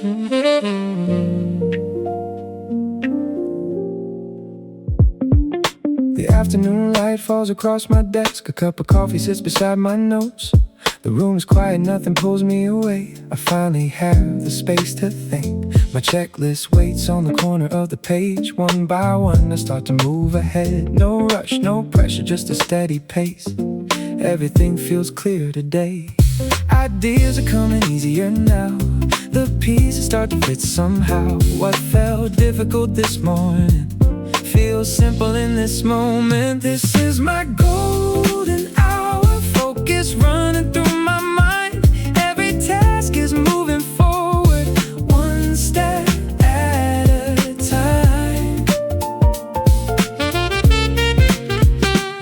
The afternoon light falls across my desk. A cup of coffee sits beside my nose. The room's quiet, nothing pulls me away. I finally have the space to think. My checklist waits on the corner of the page. One by one I start to move ahead. No rush, no pressure, just a steady pace. Everything feels clear today. Ideas are coming easier now. The pieces start to fit somehow. What felt difficult this morning feels simple in this moment. This is my golden hour. Focus running through my mind. Every task is moving forward, one step at a time.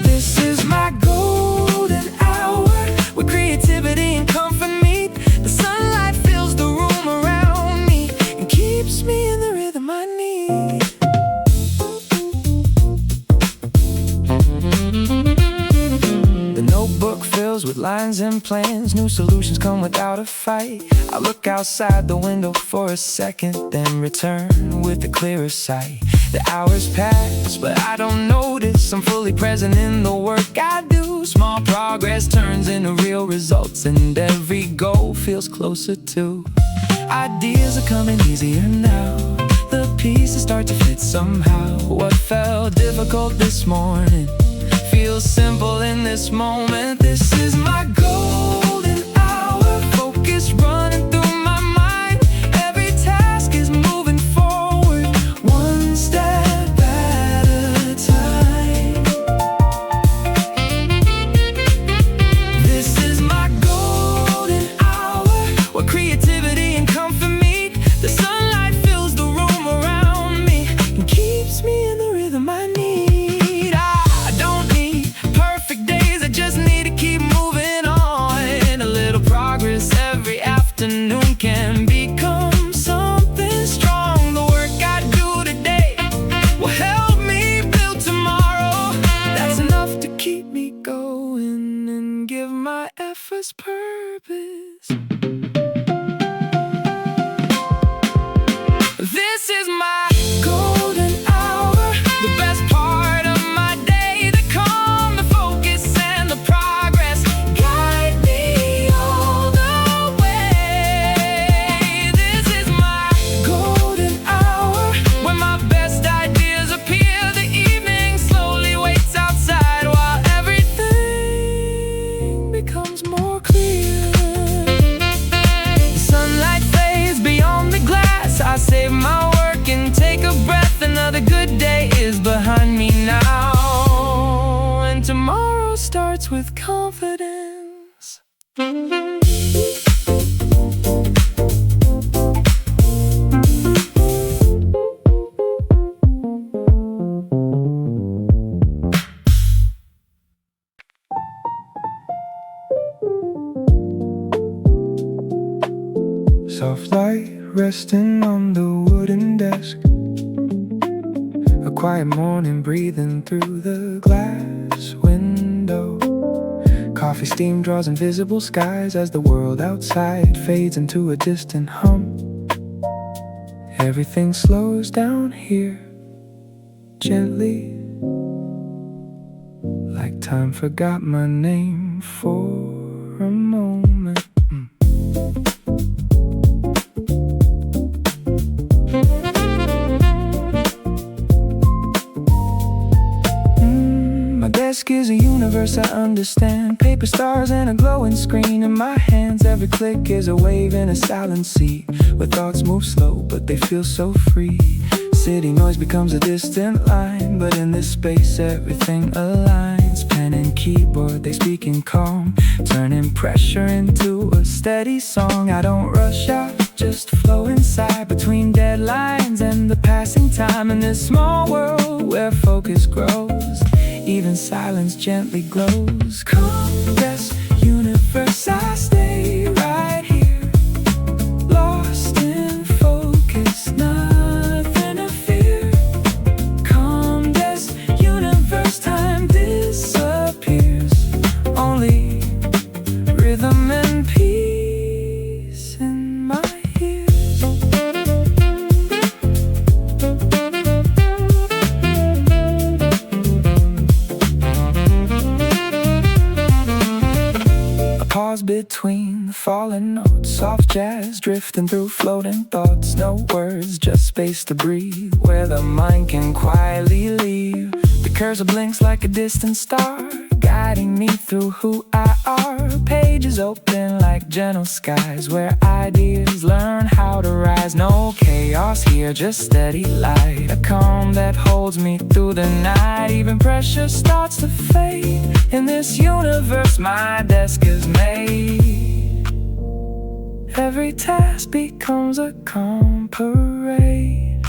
This is my golden hour, where creativity and comfort meet. The sunlight fills the room around me and keeps me in the rhythm I need. The notebook fills with lines and plans. New solutions come without a fight. I look outside the window for a second, then return with a clearer sight. The hours pass, but I don't notice. I'm fully present in the work I do. Small progress turns into real results, and every goal feels closer to. Ideas are coming easier now. The pieces start to fit somehow. What felt difficult this morning feels simple in this moment. This is my golden hour. Focus running through my mind. Every task is moving forward, one step at a time. This is my golden hour, where creativity and comfort meet. The sunlight fills the room around me and keeps me in the rhythm I need. Afternoon can become something strong. The work I do today will help me build tomorrow. That's enough to keep me going and give my efforts purpose. This is my golden hour, the best part of my day. The calm, the focus, and the progress guide me all the way. This is my golden hour, when my best ideas appear. The evening slowly waits outside while everything becomes more clear. The sunlight fades beyond the glass. I save my work and take a breath. Another good day is behind me now, and tomorrow starts with confidence. Soft light resting on the wooden desk. A quiet morning breathing through the glass window. Coffee steam draws invisible skies as the world outside fades into a distant hum. Everything slows down here, gently, like time forgot my name for a moment. My desk is a universe I understand. Paper stars and a glowing screen in my hands. Every click is a wave in a silent sea, where thoughts move slow but they feel so free. City noise becomes a distant line, but in this space everything aligns. Pen and keyboard, they speak in calm, turning pressure into a steady song. I don't rush, I just flow inside, between deadlines and the passing time. In this small world where focus grows, even silence gently glows. Calm, rest, universe, I stay right here, lost in focus, nothing to fear. Calm, rest, universe, time disappears. Only rhythm and peace in my ears. between the falling notes. Soft jazz drifting through floating thoughts. No words, just space to breathe, where the mind can quietly leave. The cursor blinks like a distant star, guiding me through who I are. Pages open like gentle skies, where ideas learn how to rise. No chaos here, just steady light, a calm that holds me through the night. Even pressure starts to fade. In this universe my desk is made. Every task becomes a calm parade,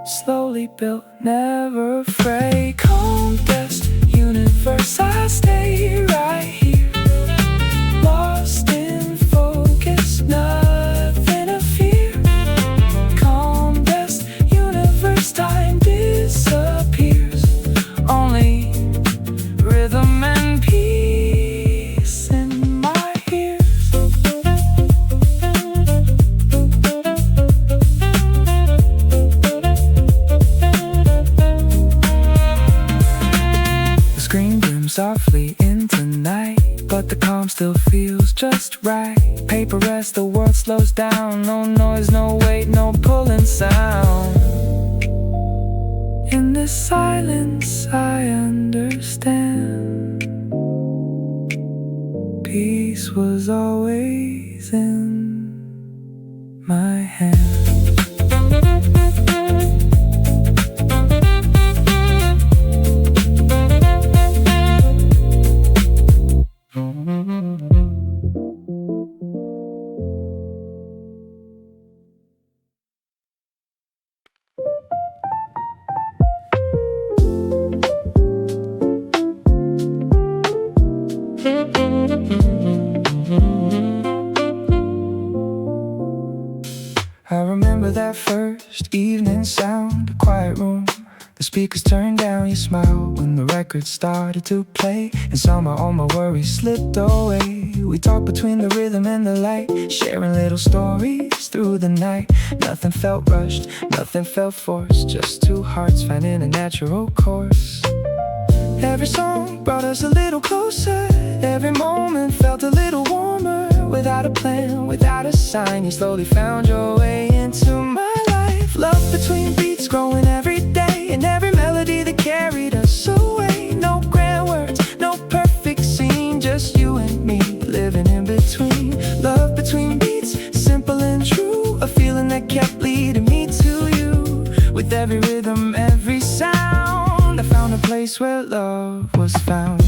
slowly built, never afraid. Calm desk, universe, I stay right here, lost in focus, nothing to fear. Calm desk, universe, time disappears, only rhythm and peace in my ears. The screen brims softly into night, but the calm still feels just right. Paper rests, the world slows down. No noise, no weight, no pulling sound. In this silence I understand, peace was always in my hand. I remember that first evening sound, a quiet room, the speakers turned down. You smiled when the record started to play, and somehow all my worries slipped away. We talked between the rhythm and the light, sharing little stories through the night. Nothing felt rushed, nothing felt forced, just two hearts finding a natural course. Every song brought us a little closer, every moment felt a little warmer. Without a plan, without a sign, you slowly found your way into my life. Love between beats growing every day, and every melody that carried us away. No grand words, no perfect scene, just you and me living in between. Love between beats, simple and true, a feeling that kept leading me to you. With every rhythm, every sound, I found a place where love was found.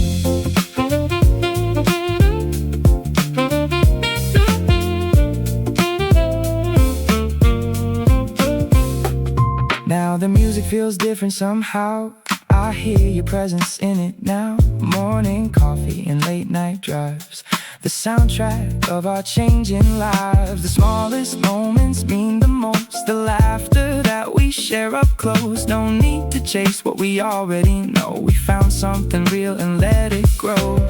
Now the music feels different somehow, I hear your presence in it now. Morning coffee and late night drives, the soundtrack of our changing lives. The smallest moments mean the most, the laughter that we share up close. No need to chase what we already know, we found something real and let it grow.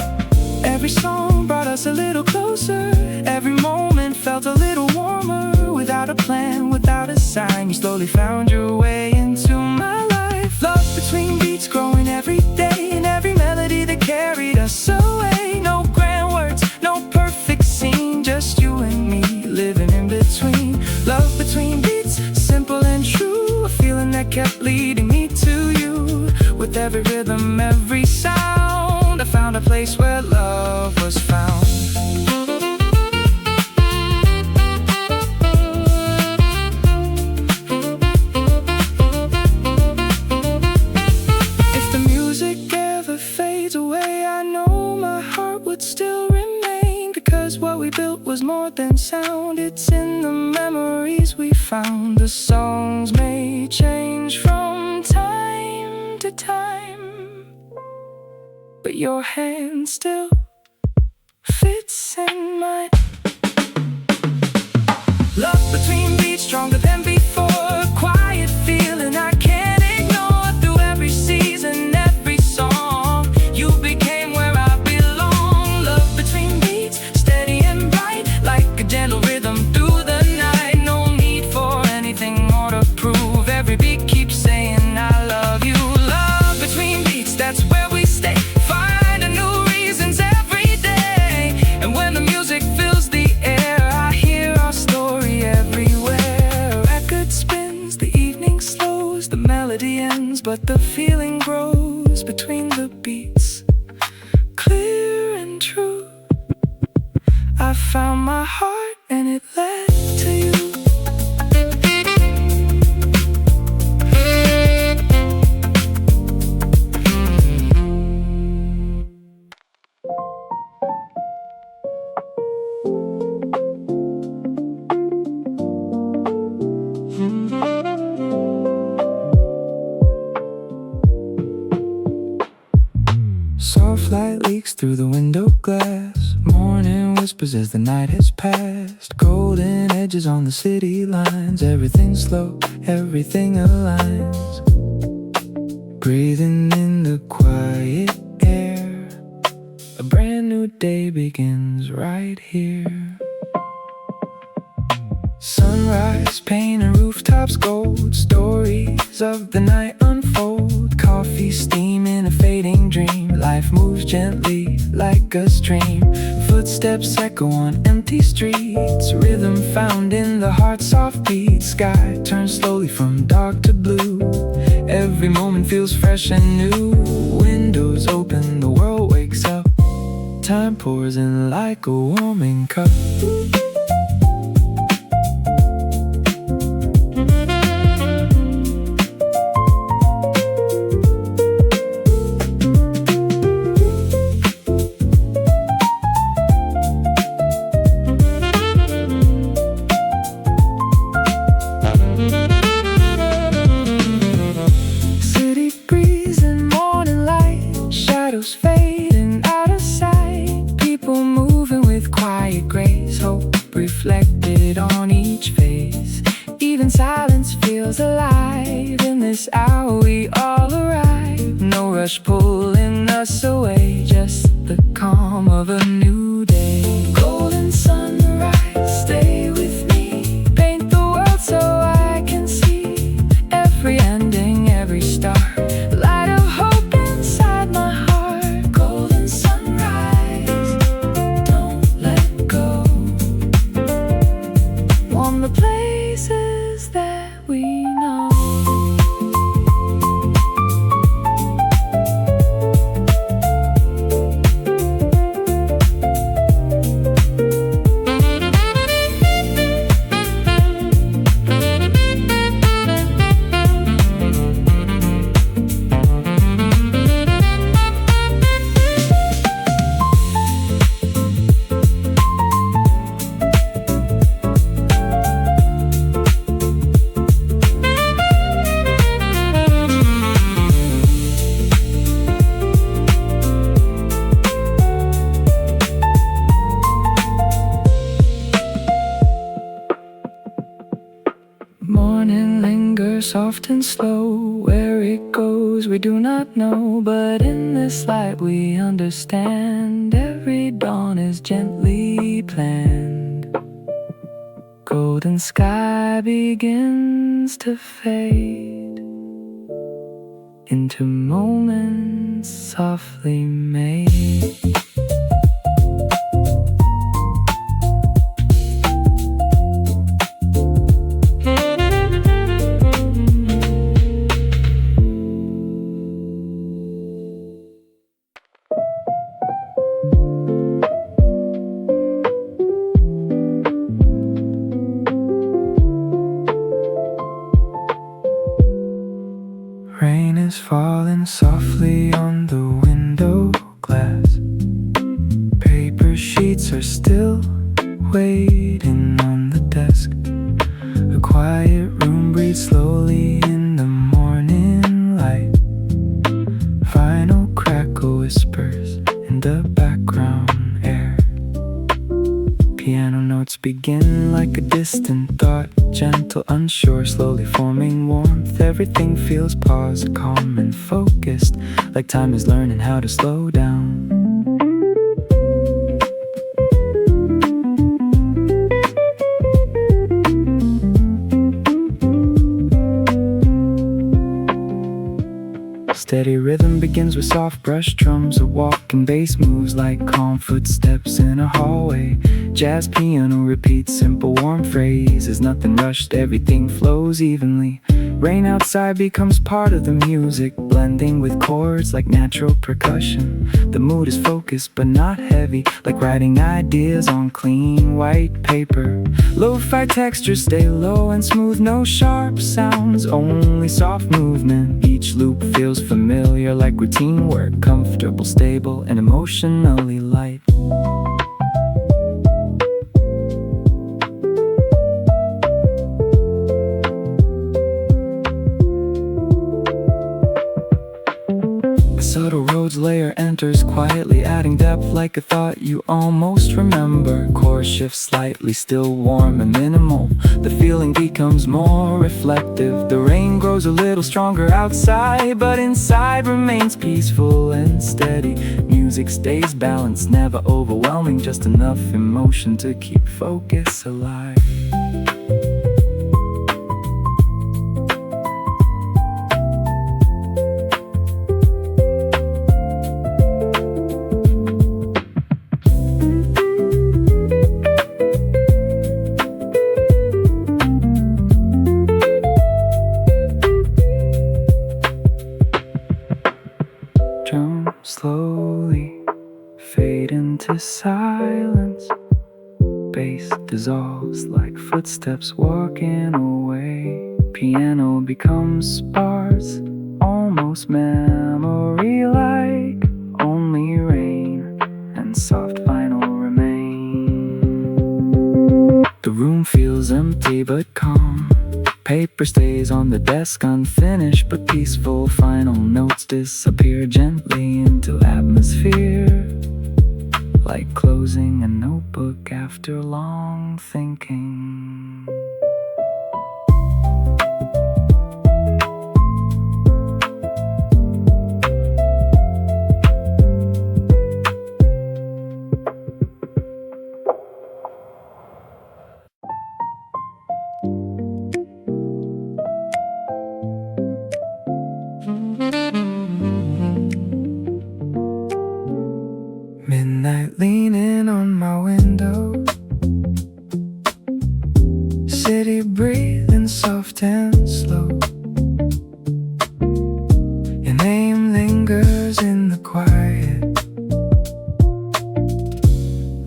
Every song brought us a little closer, every moment felt a little warmer. Without a plan, without a sign, you slowly found your way into my life. Love between beats growing every day, and every melody that carried us away. No grand words, no perfect scene, just you and me living in between. Love between beats, simple and true, a feeling that kept leading me to you. With every rhythm, every sound, I found a place where love was found. Was more than sound, it's in the memories we found. The songs may change from time to time, but your hand still fits in mine. Love between beats, stronger than before, quiet feeling I can't ignore. Through every season, every song, you became where I belong. Love between beats, steady and bright, like a gentle rhythm through the night. No need for anything more to prove, every beat keeps saying I love you. Love between beats, that's where we stay, finding new reasons every day. and true. I found my heart and it led to you. Soft light leaks through the window glass. Morning whispers as the night has passed. Golden edges on the city lines. Everything's slow, everything aligns. Breathing in the quiet air. A brand new day begins right here. Sunrise, paint and rooftops gold. Stories of the night unfold. Coffee steam in a fading dream. Life moves gently like a stream. Footsteps echo on empty streets. Rhythm found in the heart's soft beat. Sky turns slowly from dark to blue. Every moment feels fresh and new. Windows open, the world wakes up. Time pours in like a warming cup. Fading out of sight. People moving with quiet grace. Hope reflected on each face. Even silence feels alive. In this hour we all arrive. No rush pulling us away. Just the calm of a new day. Golden sunrise, stay with me. Paint the world so I can see every ending, every start. Light of hope inside my heart. The places that we know. Morning lingers soft and slow. Where it goes we do not know. But in this light we understand. Every dawn is gently planned. Golden sky begins to fade into moments softly made. Rain is falling softly on the window glass. Paper sheets are still waiting on the desk. A quiet room breathes slowly in the morning light. Final crackle whispers in the background air. Piano notes begin like a distant thought. Gentle, unsure, slowly forming warmth. Everything feels paused, calm and focused. Like time is learning how to slow down. Steady rhythm begins with soft brush drums. A walking bass moves like calm footsteps in a hallway. Jazz piano repeats simple warm phrases. Nothing rushed, everything flows evenly. Rain outside becomes part of the music, blending with chords like natural percussion. The mood is focused but not heavy, like writing ideas on clean white paper. Lo-fi textures stay low and smooth, no sharp sounds, only soft movement. Each loop feels familiar, like routine work, comfortable, stable, and emotionally light. Subtle roads layer enters quietly, adding depth like a thought you almost remember. Chord shifts slightly, still warm and minimal. The feeling becomes more reflective. The rain grows a little stronger outside, but inside remains peaceful and steady. Music stays balanced, never overwhelming, just enough emotion to keep focus alive. Slowly fade into silence. Bass dissolves like footsteps walking away. Piano becomes sparse, almost memory-like. Only rain and soft vinyl remain. The room feels empty but calm. Paper stays on the desk unfinished but peaceful. Final notes disappear gently into atmosphere, like closing a notebook after long thinking. Midnight leaning on my window, city breathing soft and slow. Your name lingers in the quiet,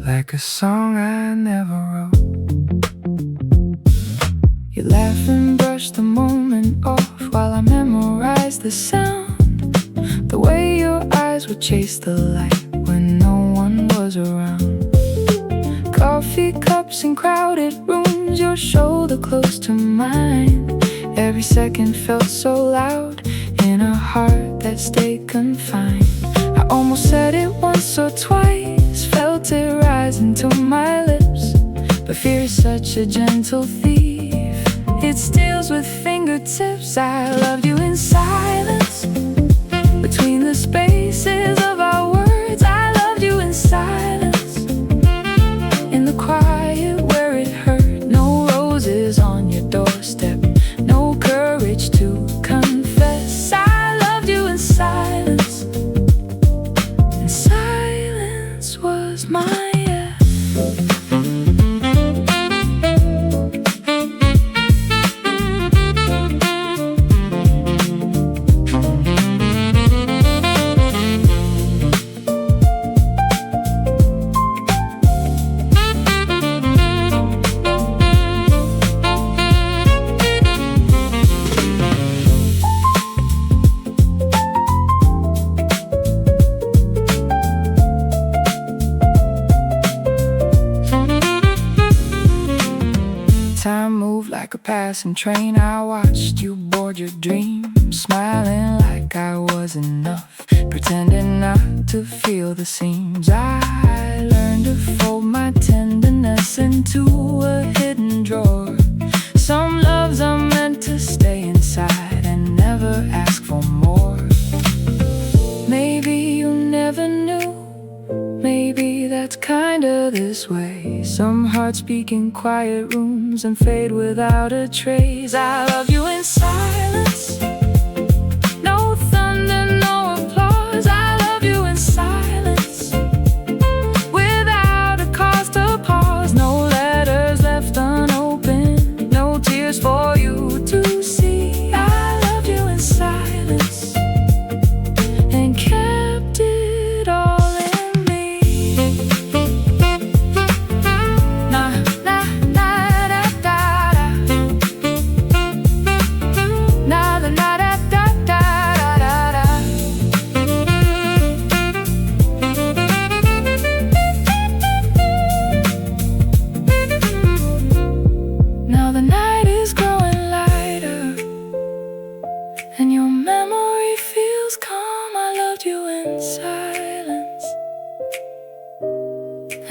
like a song I never wrote. You laugh and brush the moment off while I memorize the sound. The way your eyes would chase the light when no one was around. Coffee cups in crowded rooms, your shoulder close to mine. Every second felt so loud in a heart that stayed confined. I almost said it once or twice, felt it rising to my lips. But fear is such a gentle thief, it steals with fingertips. I loved you in silence, between the spaces of our words. I loved you in silence, in the quiet where it hurt. No roses on your doorstep, no courage to confess. I loved you in silence, and silence was my yes. Time moved like a passing train. I watched you board your dream, smiling like I was enough, pretending not to feel the seams. I learned to fold my tenderness into a hidden drawer. Some loves are meant to stay inside and never ask for more. Maybe you never knew, maybe that's kinda this way. Some hearts speak in quiet rooms and fade without a trace. I love you in silence, no thunder, no applause. I love you in silence, without a cause to pause. No letters left unopened, no tears for you to see. I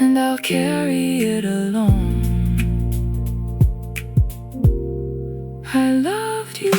and I'll carry it along. I loved you.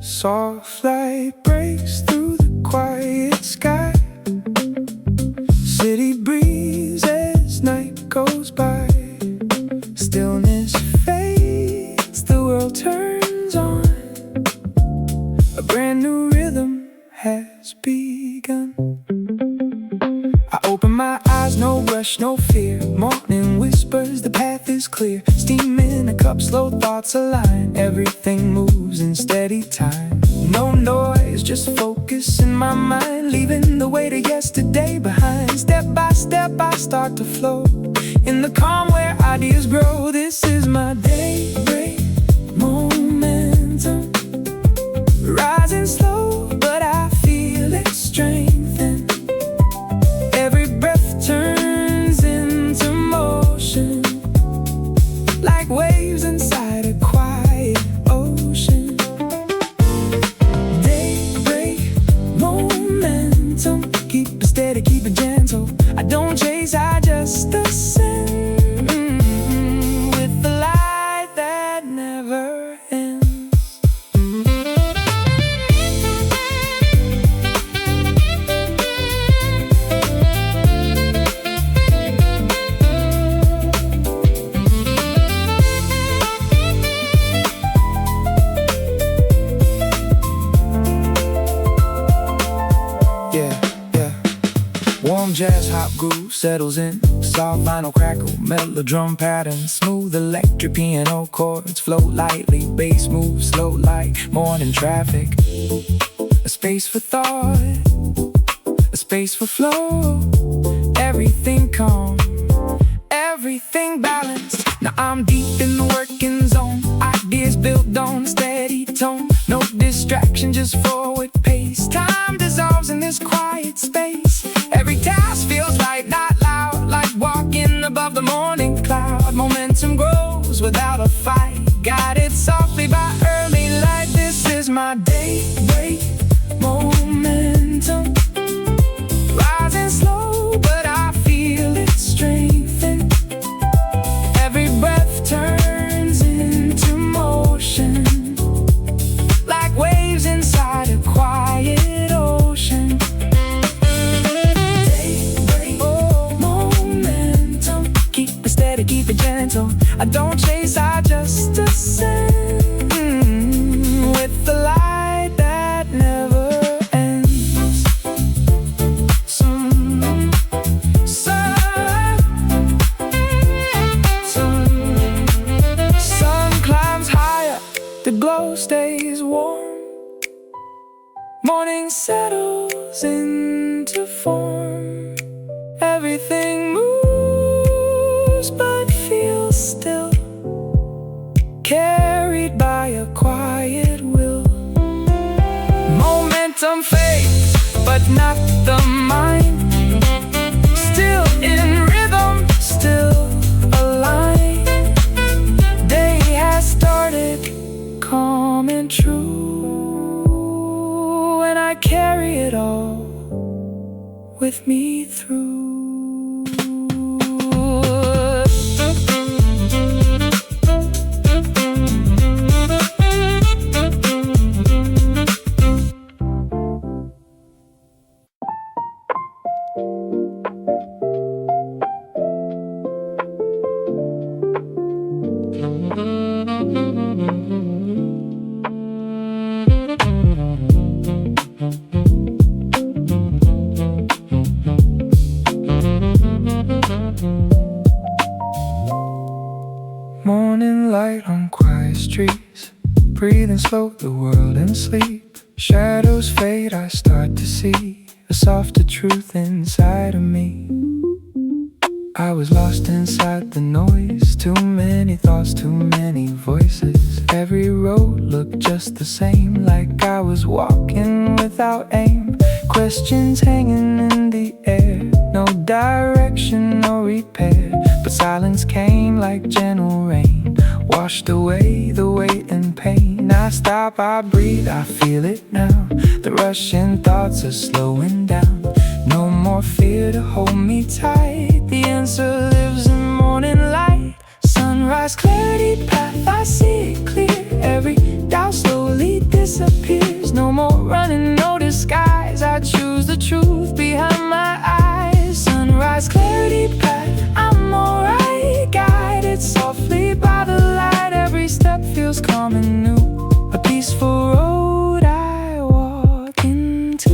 Soft light breaks through the quiet sky. City breeze as night goes by. Stillness fades, the world turns on. A brand new rhythm has begun. I open my eyes, no rush, no fear. Morning whispers, the path is clear. Steam in a cup, slow thoughts align. Everything moves in steady time. No noise, just focus in my mind. Leaving the weight of yesterday behind. Step by step I start to flow in the calm where ideas grow. This is my daybreak momentum. Rising slow, but I feel it strengthen. Every breath turns into motion, like waves inside a quiet ocean. Daybreak momentum, keep it steady, keep it gentle. I don't chase, I just ascend, with the light that never ends. Warm jazz hop groove settles in. Soft vinyl crackle, mellow drum pattern. Smooth electric piano chords float lightly. Bass moves slow like morning traffic. A space for thought, a space for flow. Everything calm, everything balanced. Now I'm deep in the working zone. Ideas built on a steady tone. No distraction, just forward pace. Time dissolves in this quiet space. Every task feels right, not loud. Like walking above the morning cloud. Momentum grows without a fight. Guided softly by early light. This is my daybreak momentum. Rising slow, but I feel it strengthen. Every breath turns into motion, like waves inside a quiet ocean. Daybreak momentum, keep it steady, keep it gentle. I don't chase, I just ascend, with the light that never ends. Sun climbs higher, the glow stays warm. Morning settles into form. Everything moves but feels still, carried by a quiet will. Momentum fades, but not the mind. Still in rhythm, still aligned. Day has started, calm and true, and I carry it all with me through. breathing slow, the world in sleep. Shadows fade, I start to see a softer truth inside of me. I was lost inside the noise, too many thoughts, too many voices. Every road looked just the same, like I was walking without aim. Questions hanging in the air, no direction, no repair. But silence came like gentle rain, washed away the weight and pain. I stop, I breathe, I feel it now. The rushing thoughts are slowing down. No more fear to hold me tight. The answer lives in morning light. Sunrise, clarity, path, I see it clear. Every doubt slowly disappears. No more running, no disguise. I choose the truth behind my eyes. Sunrise, clarity, path, I'm alright. Guided softly by the light. Every step feels calm and new. A peaceful road I walk into.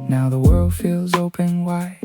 Now the world feels open wide.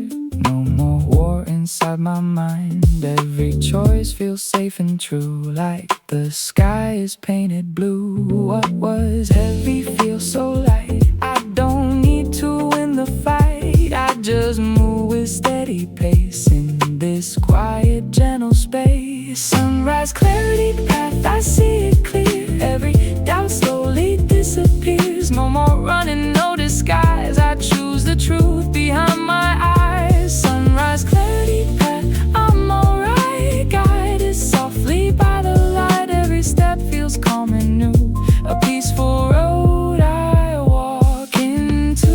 No more war inside my mind. Every choice feels safe and true, like the sky is painted blue. What was heavy feels so light. I don't need to win the fight. I just move with steady pace in this quiet, gentle space. Sunrise, clarity, path, I see it clear. Every doubt slowly disappears. No more running, no disguise. I choose the truth behind my eyes. Sunrise, clarity, path, I'm alright. Guided softly by the light. Every step feels calm and new. A peaceful road I walk into.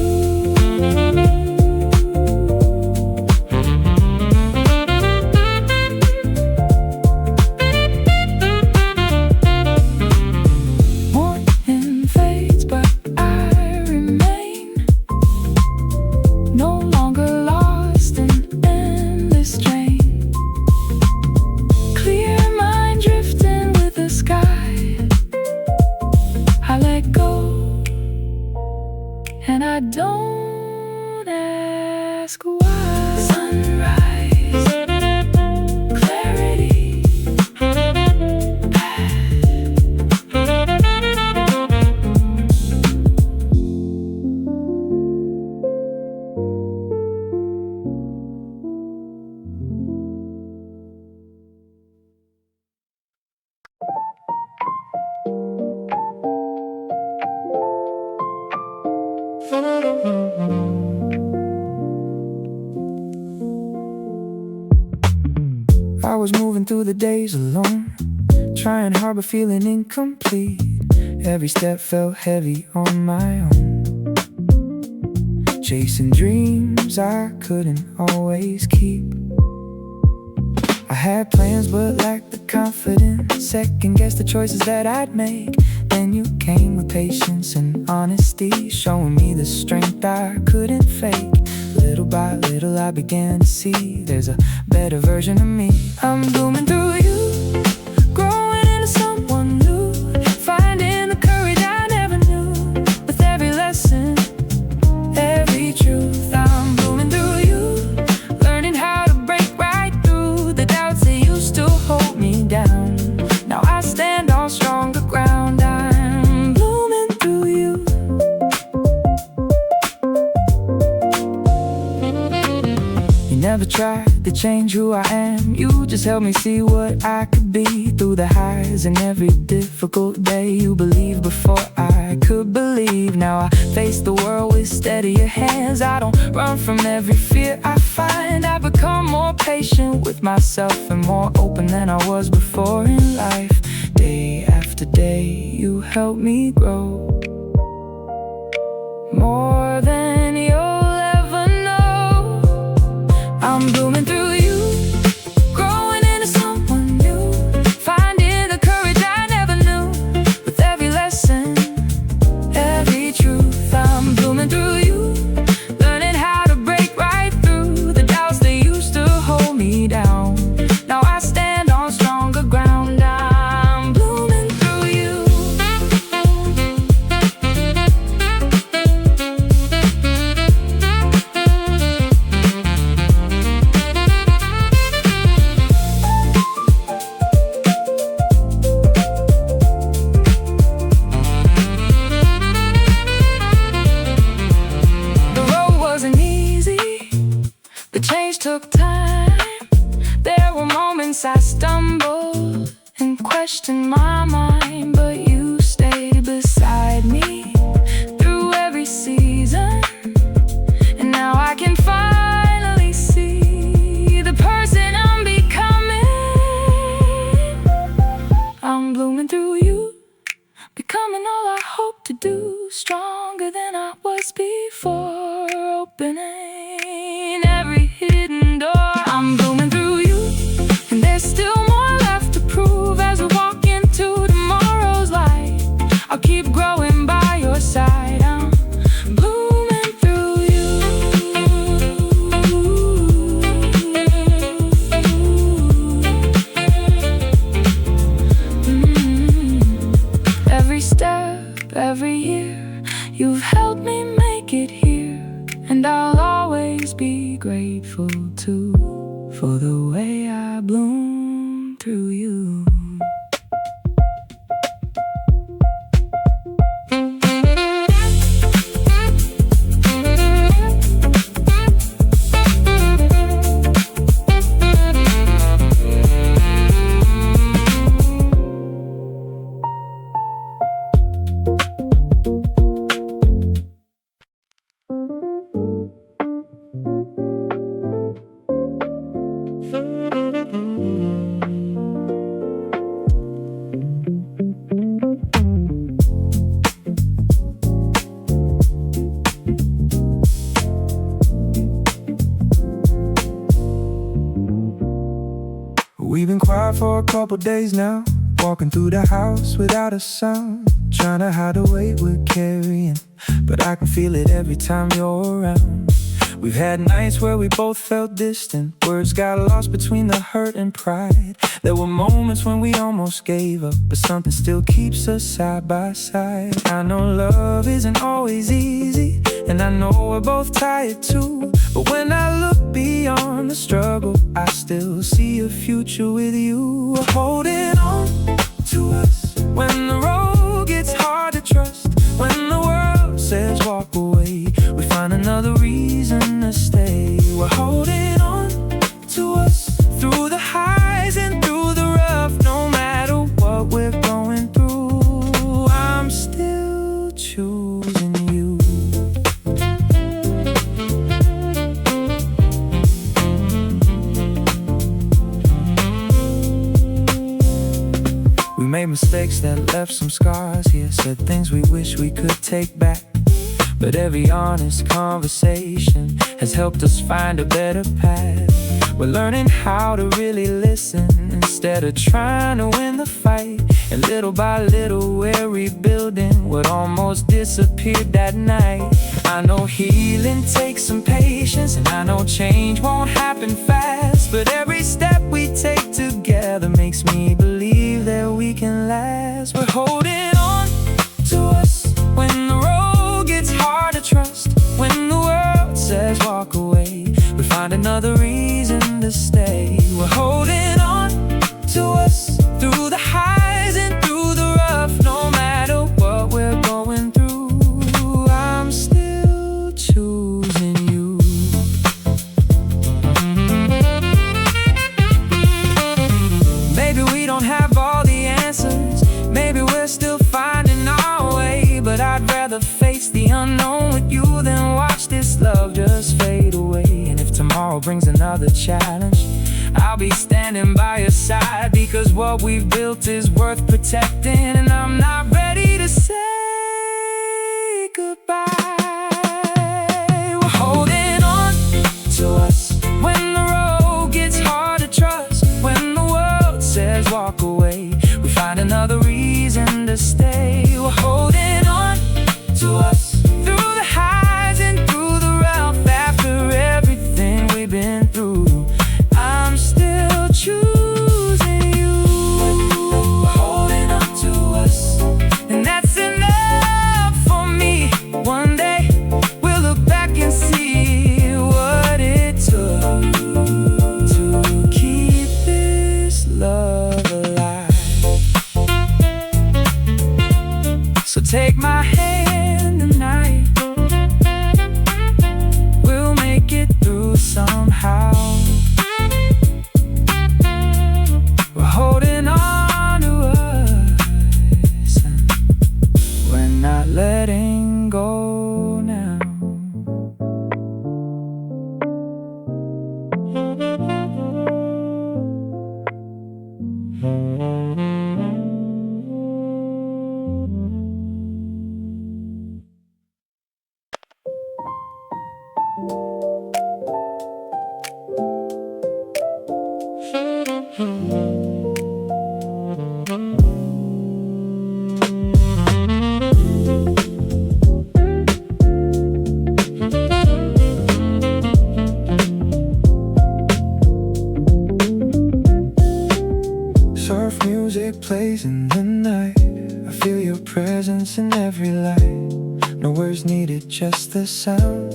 Morning fades, but I remain. No longer lost in endless strain. Clear mind drifting with the sky. I let go, and I don't ask why. Sunrise, clarity, I was moving through the days alone, trying hard but feeling incomplete. Every step felt heavy on my own, chasing dreams I couldn't always keep. I had plans but lacked the confidence, second-guessed the choices that I'd make. Then you came with patience and honesty, showing me the strength I couldn't fake. Little by little I began to see there's a better version of me. I'm blooming through you, growing into someone new, finding the courage I never knew. With every lesson, every truth, I'm blooming through you, learning how to break right through the doubts that used to hold me down. Now I stand on stronger ground. I'm blooming through you. You never tried to change who I am. You just helped me see what I could be. Through the highs and every difficult day, you believed before I could believe. Now I face the world with steadier hands. I don't run from every fear I find. I've become more patient with myself and more open than I was before in life. Day after day, you help me grow more than you'll ever know. I'm blooming through you, growing into someone new, finding the courage I never knew. took time. There were moments I stumbled and questioned my mind, but you stayed beside me through every season. And now I can finally see the person I'm becoming. I'm blooming through you, becoming all I hope to do, stronger than I was before, opening every hidden door. I'm blooming through you, and there's still more left to prove. As we walk into tomorrow's light, I'll keep growing by your side. I'm blooming through you. Every step, every year, you've helped me make it here, and I'll always be grateful too, for the way I bloom through you. We've been quiet for a couple days now, walking through the house without a sound, trying to hide the weight we're carrying, but I can feel it every time you're around. We've had nights where we both felt distant, words got lost between the hurt and pride. There were moments when we almost gave up, but something still keeps us side by side. I know love isn't always easy, and I know we're both tired too, but when I look beyond the struggle, I still see a future with you. We're holding on to us when the road gets hard to trust. When the world says walk away, we find another reason to stay. We're holding on to us through the highs and through the rough. No matter what we're going through, I'm still choosing you. We made mistakes that left some scars here, said things we wish we could take back, but every honest conversation has helped us find a better path. We're learning how to really listen instead of trying to win the fight, and little by little we're rebuilding what almost disappeared that night. I know healing takes some patience, and I know change won't happen fast, but every step we take together makes me believe that we can last. We're holding on to us when the road gets hard to trust. When the world says walk away, we find another reason to stay. We're holding on to us through the highs and through the rough. No matter what we're going through, I'm still choosing you. Maybe we don't have all the answers, maybe we're still finding our way, but I'd rather face the unknown with you than watch this love just fade away. And if tomorrow brings another challenge, I'll be standing by your side, because what we've built is worth protecting, and I'm not ready to say goodbye. We're holding on to us when the road gets hard to trust. When the world says walk away, we find another reason to stay. We're holding on to us through the highs and through the rough. After everything we've been through, I'm still choosing you. We're holding on to us, and that's enough for me. One just the sound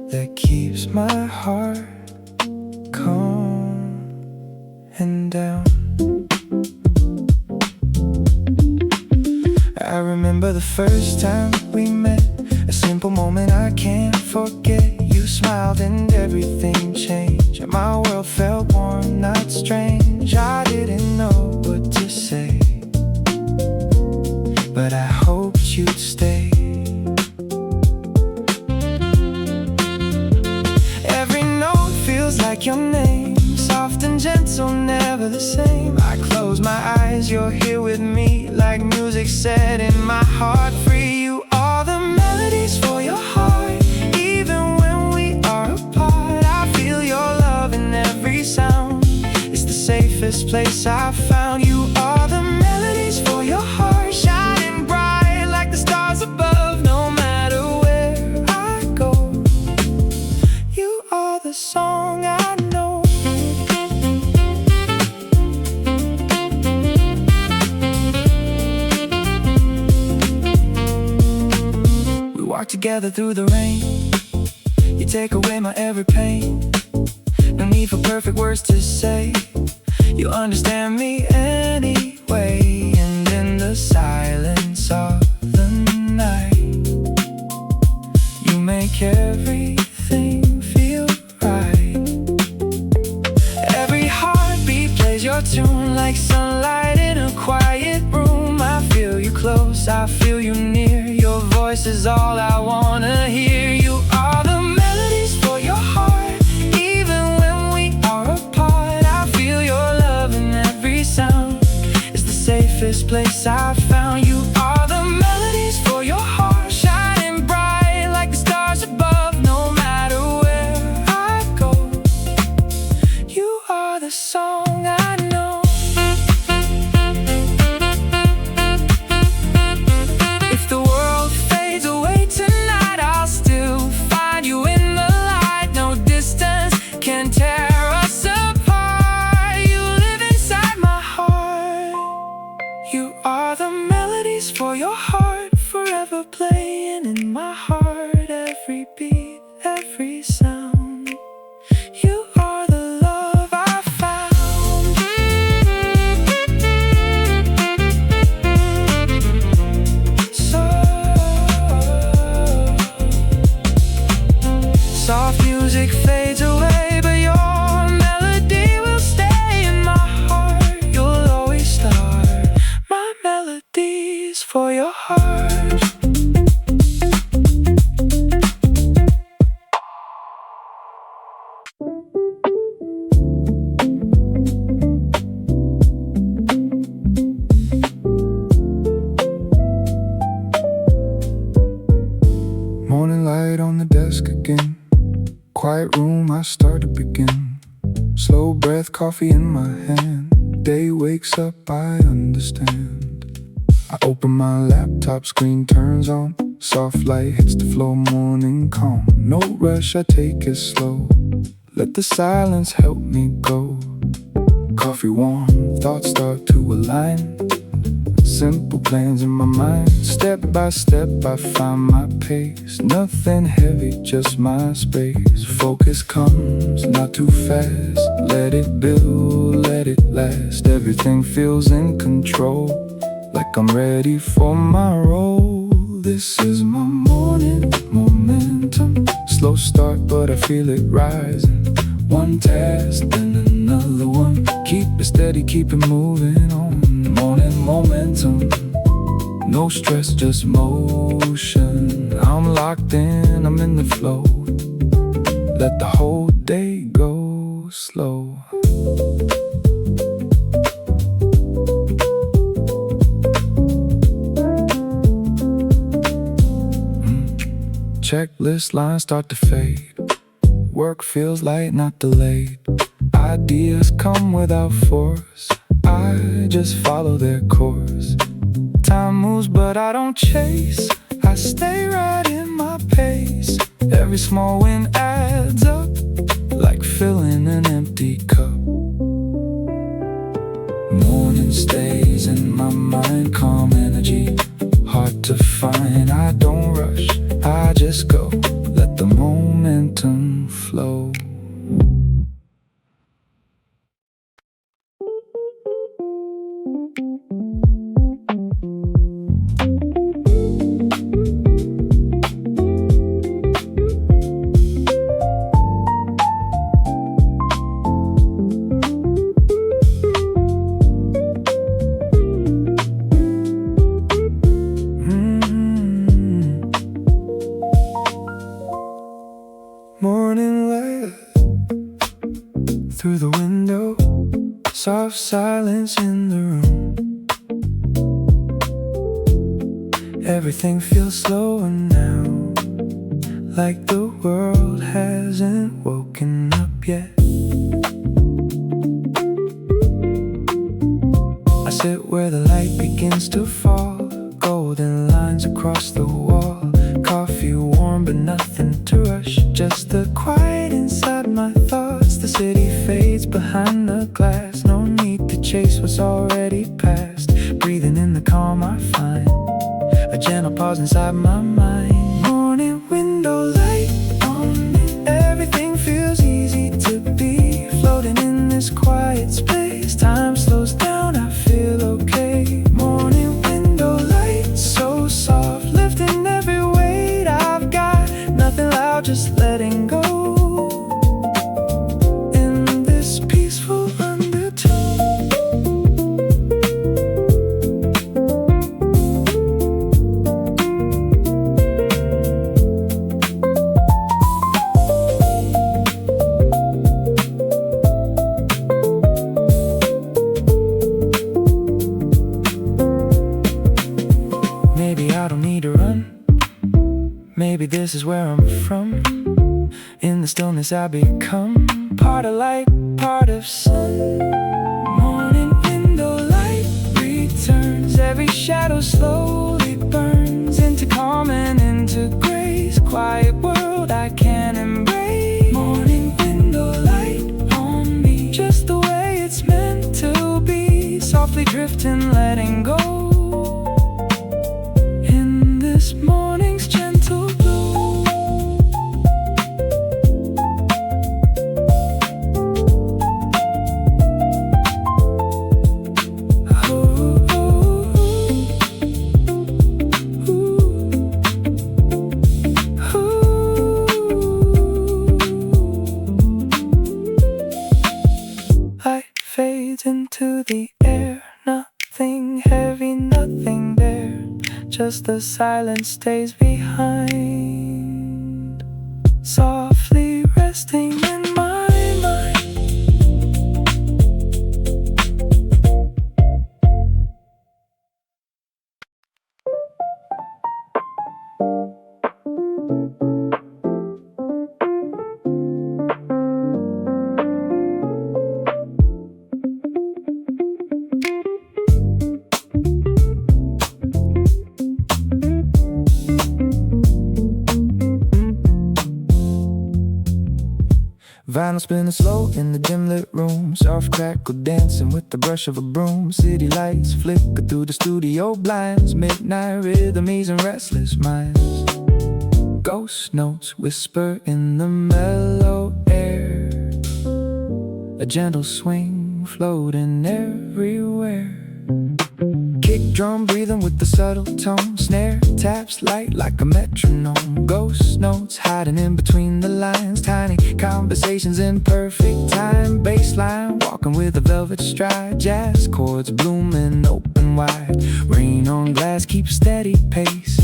that keeps my heart calm and down. I remember the first time we met, a simple moment I can't forget. You smiled and everything changed, and my world felt warm, not strange. I didn't know what to say, but I hoped you'd stay. Every note feels like your name, soft and gentle, never the same. I close my eyes, you're here with me, like music set in my heart free. You are the melodies for your heart, even when we are apart. I feel your love in every sound, it's the safest place I've found. You are the melodies for your heart, shining bright like the stars above. No matter where I go, you are the song I know. We walk together through the rain, you take away my every pain. No need for perfect words to say, you understand me anyway. And in the silence of the night, you make everything feel right. Every heartbeat plays your tune, like sunlight in a quiet room. I feel you close, I feel you near, your voice is all I wanna hear. You are the melodies for your heart, even when we are apart. I feel your love in every sound, it's the safest place I've found. You are the melodies for your heart, shining bright like the stars above. No matter where I go, you are the song I know. If the world fades away tonight, I'll still find you in the light. No distance can tear us apart, you live inside my heart. You are the melodies for your heart, forever playing in my heart. Every beat, every sound, you are the love I found. Soft music fades away, but your melody will stay in my heart. You'll always start my melodies for your heart. Morning light on the desk again, quiet room, I start to begin. Slow breath, coffee in my hand. Day wakes up, I understand. I open my laptop, screen turns on. Soft light hits the floor, morning calm. No rush, I take it slow. Let the silence help me go. Coffee warm, thoughts start to align. Simple plans in my mind. Step by step, I find my pace. Nothing heavy, just my space. Focus comes, not too fast. Let it build, let it last. Everything feels in control, like I'm ready for my role. This is my morning momentum. Slow start, but I feel it rising. One task, then another one. Keep it steady, keep it moving on. Morning momentum, no stress, just motion. I'm locked in, I'm in the flow. Let the whole day go slow. Checklist lines start to fade. Work feels light, not delayed. Ideas come without force, I just follow their course. Time moves but I don't chase, I stay right in my pace. Every small win adds up, like filling an empty cup. Morning stays in my mind, calm energy, hard to find. I don't rush, this go, let the momentum flow. Morning light through the window, soft silence in the room. Everything feels slower now, like the world hasn't woken up yet. I sit where the light begins to fall, golden lines across the wall. Coffee warm but nothing to rush, just the quiet inside my thoughts. The city fades behind the glass, no need to chase what's already past. Breathing in the calm I find, a gentle pause inside my mind. Morning window light on me, everything feels easy to be. Floating in this quiet space, time slows down, I feel okay. Morning window light, so soft, lifting every weight I've got. Nothing loud, just letting go. In this peaceful undertone, maybe I don't need to run. Maybe this is where I'm from. In the stillness I become part of light, part of sun. Morning window light returns, every shadow slowly burns into calm and into grace. Quiet world I can embrace. Morning window light on me, just the way it's meant to be. Softly drifting, letting go. In this morning's gentle glow, oh, oh, ooh, ooh. Light fades into the air, nothing heavy, nothing there. Just the silence stays behind, softly resting in my mind. Vinyl spinning slow in the dim lit room, soft crackle dancing with the brush of a broom. City lights flicker through the studio blinds, midnight rhythm easing restless minds. Ghost notes whisper in the mellow air, a gentle swing floating everywhere. Kick drum breathing with the subtle tone, snare taps light like a metronome. Ghost notes hiding in between the lines, tiny conversations in perfect time. Bass line walking with a velvet stride, jazz chords blooming open wide. Rain on glass keeps steady pace.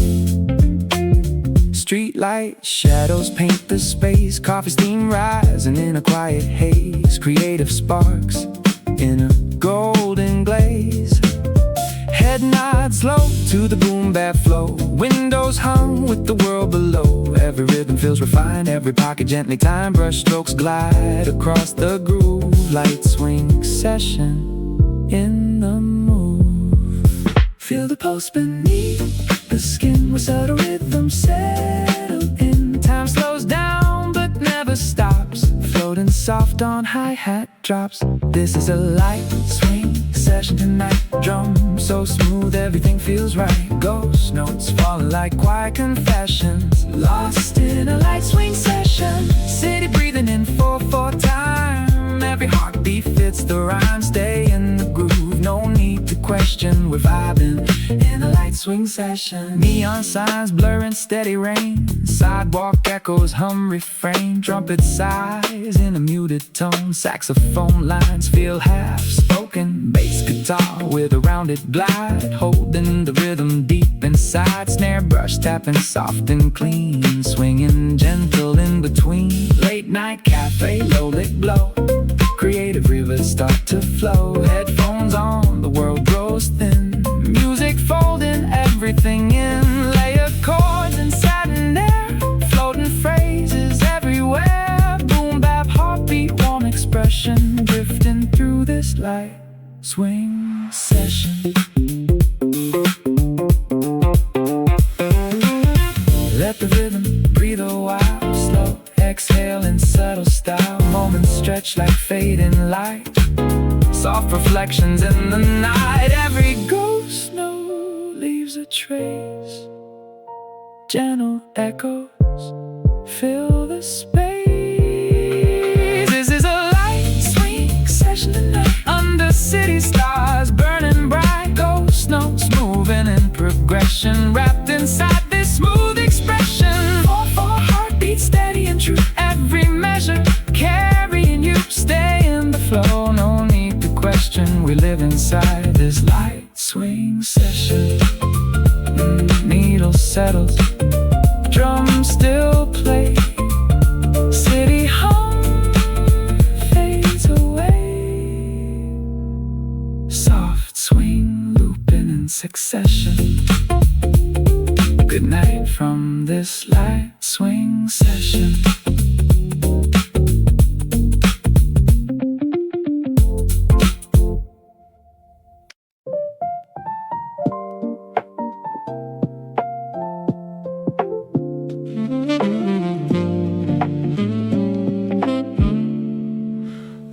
Street light shadows paint the space, coffee steam rising in a quiet haze. Creative sparks in a golden glaze. Head nods low to the boom bap flow, windows hum with the world below. Every rhythm feels refined, every pocket gently timed. Brush strokes glide across the groove, light swing session in the move. Feel the pulse beneath the skin, with subtle rhythm settle in. Time slows down but never stops, floating soft on hi-hat drops. This is a light swing session. session tonight. Drum so smooth, everything feels right. Ghost notes falling like quiet confessions. Lost in a light swing session. City breathing in 4/4 time. Every heartbeat fits the rhyme. Stay in the groove, no need to question. We're vibing in a light swing session. Neon signs blurring steady rain. Sidewalk echoes hum refrain. Trumpet sighs in a muted tone. Saxophone lines feel half spoken. Bass guitar with a rounded glide, holding the rhythm deep inside. Snare brush tapping soft and clean, swinging gentle in between. Late night cafe, low lit blow. Creative rivers start to flow. Headphones on, the world grows thin. Music folding everything in. Layered chords and satin air. Floating phrases everywhere. Boom bap heartbeat, warm expression. Drifting through this light swing session. Let the rhythm breathe a while. Slow exhale in subtle style. Moments stretch like fading light. Soft reflections in the night. Every ghost note leaves a trace. Gentle echoes fill the space. This is a light swing session tonight. Under city stars burning bright. Ghost notes moving in progression. Wrapped inside this smooth expression. 4/4 heartbeat steady and true. Every measure carrying you. Stay in the flow, no need to question. We live inside this light swing session. Needle settles, drum still play. City hum fades away. Soft swing looping in succession. Good night from this light swing session.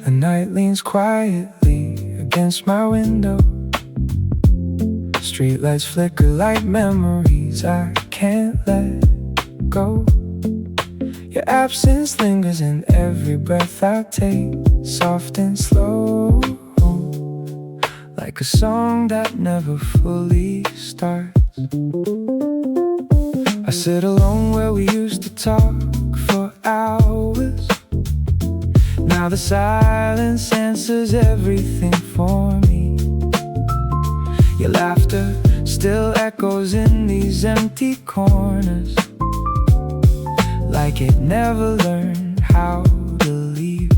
The night leans quietly against my window. Streetlights flicker like memories I can't let go. Your absence lingers in every breath I take. Soft and slow, like a song that never fully starts. I sit alone where we used to talk for hours. Now the silence answers everything for me. Your laughter still echoes in these empty corners, like it never learned how to leave.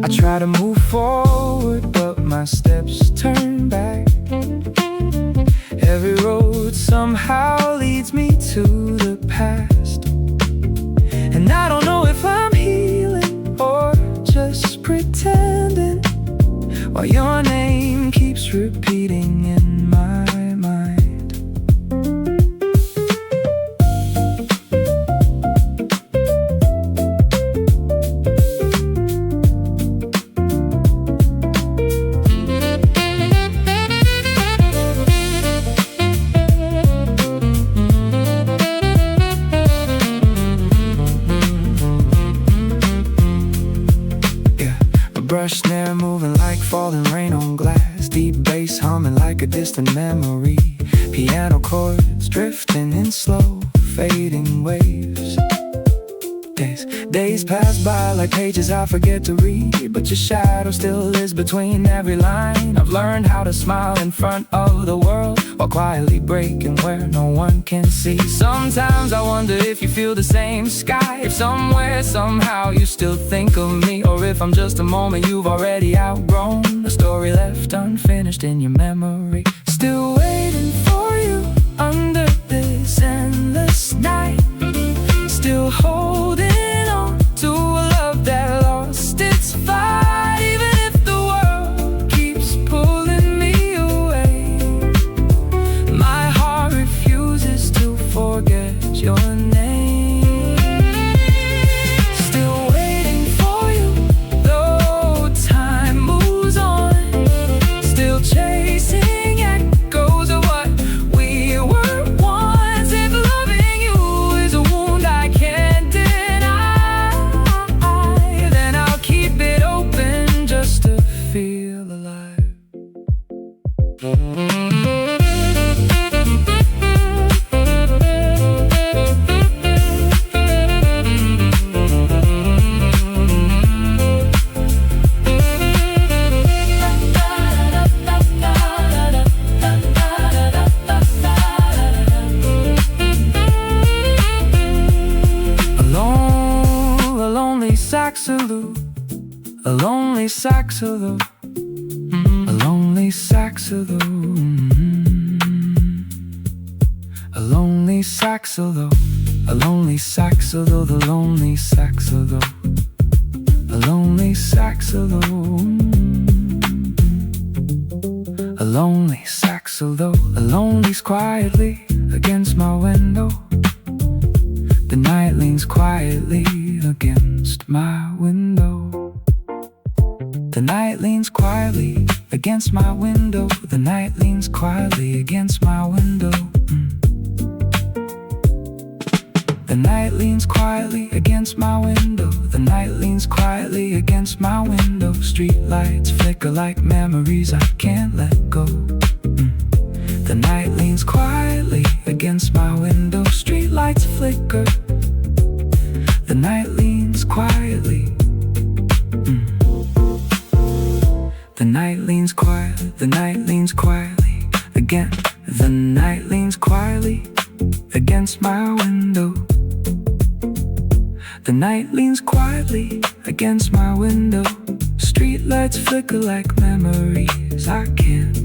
I try to move forward, but my steps turn back. Every road somehow leads me to the past, and I don't know if I'm healing or just pretending, while your name keeps repeating in my mind. Brush snare moving like falling rain on glass. Deep bass humming like a distant memory. Piano chords drifting in slow, fading waves. Days pass by like pages I forget to read, but your shadow still lives between every line. I've learned how to smile in front of the world, while quietly breaking where no one can see. Sometimes I wonder if you feel the same sky, if somewhere, somehow you still think of me, or if I'm just a moment you've already outgrown, a story left unfinished in your memory. Still waiting for you under this endless night. Still holding on to a love that lost its fight. Even if the world keeps pulling me away, my heart refuses to forget your name. Still waiting for you, though time moves on. A lonely saxo, a lonely saxo, a lonely saxo, a lonely saxo, the lonely saxo, a lonely saxo, a lonely saxo, a lonely's quietly against my window. The night leans quietly against my window. The night leans quietly against my window. The night leans quietly against my window. The night leans quietly against my window. The night leans quietly against my window. Street lights flicker like memories I can't let go. The night leans quietly against my window. Street lights flicker. The night leans quietly. The night leans quietly. The night leans quietly again. The night leans quietly against my window. The night leans quietly against my window. Street lights flicker like memories I can't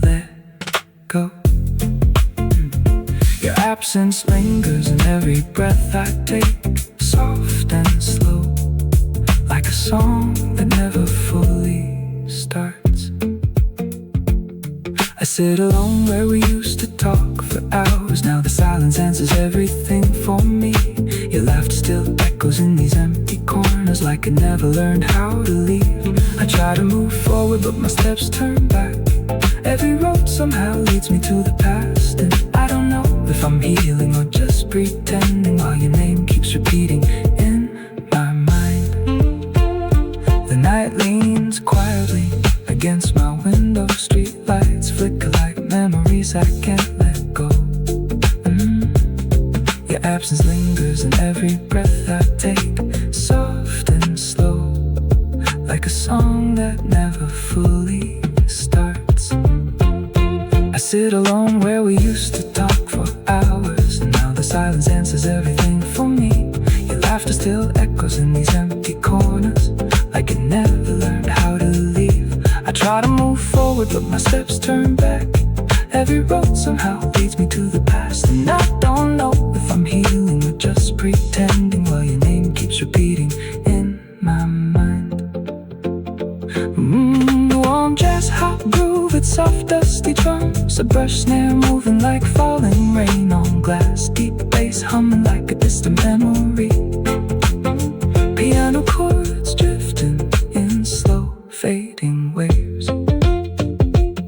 let go. Your absence lingers in every breath I take, soft and slow, like a song that never fully starts. I sit alone where we used to talk for hours. Now the silence answers everything for me. Your laughter still echoes in these empty corners, like I never learned how to leave. I try to move forward, but my steps turn back. Every road somehow leads me to the past, and I don't know if I'm healing or just pretending, while your name keeps repeating in my mind. The night leans quietly against my window. Street lights flicker like memories I can't let go. Your absence lingers in every breath I take, soft and slow, like a song that never fully starts. I sit alone where we used to talk for hours, and now the silence answers everything for me. Your laughter still echoes in these empty corners, like it never learned how to leave. I try to move forward, but my steps turn back. Every road somehow leads me to the past, and I don't know if I'm healing or just pretending, while your name keeps repeating in my mind. Warm jazz hop groove, it's soft dusty drums, a brush snare moving like falling rain on glass, deep bass humming like a distant memory, piano chords drifting in slow fading waves.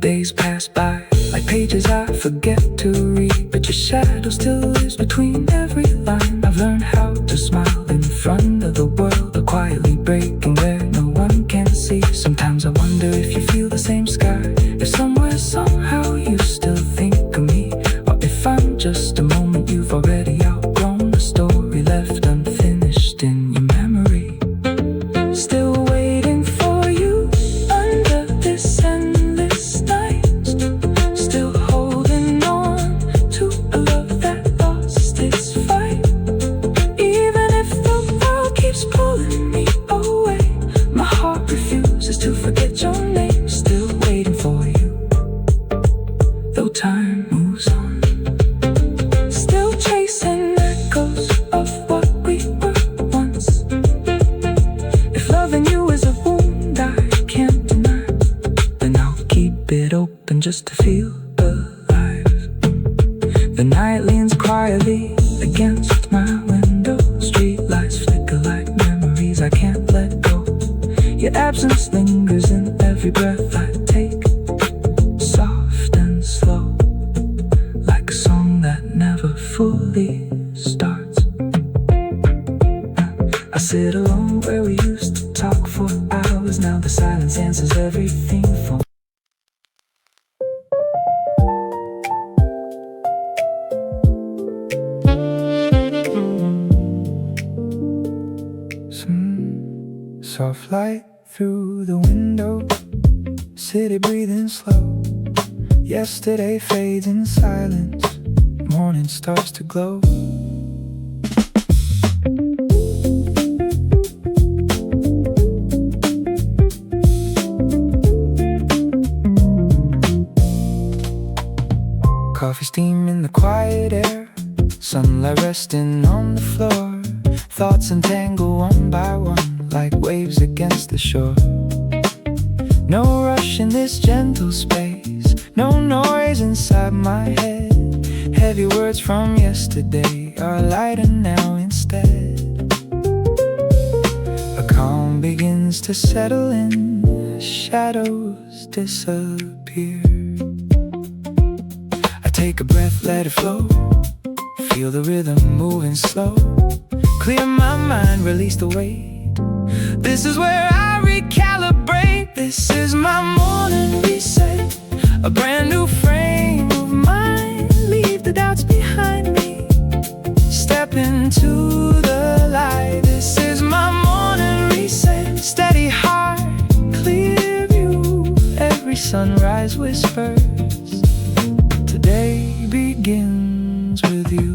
Days pass by like pages I forget to read, but your shadow still lives between every line. I've learned how to smile in front of the world, or quietly breaking where no one can see. Sometimes I wonder if you feel the same sky, if somewhere somehow you still think of me, or if I'm just a moment you've already outgrown, a story left unfinished in your memory. Still waiting for you under this endless night, still holding on to a love that lost its fight. Even if the world keeps pulling me away, my heart refuses to forget your name. Still waiting for you, though time moves on. Still chasing echoes of what we were once. If loving you is a wound I can't deny, then I'll keep it open just to feel alive. The night leans quietly against my window. Street lights flicker like memories I can't let go. Your absence lingers in every breath I take, soft and slow, like a song that never fully starts. I sit alone where we used to talk for hours. Now the silence answers everything for me. Some soft light through the window, city breathing slow. Yesterday fades in silence, morning starts to glow. sunlight resting on the floor. Thoughts entangle one by one like waves against the shore. No rush in this gentle space, no noise inside my head. Heavy words from yesterday are lighter now instead. A calm begins to settle in, shadows disappear. I take a breath, let it flow, feel the rhythm moving slow. Clear my mind, release the weight. This is where I recalibrate. This is my morning reset, a brand new frame of mind. Leave the doubts behind me, step into the light. This is my morning reset, steady heart, clear view. Every sunrise whispers, today begins with you.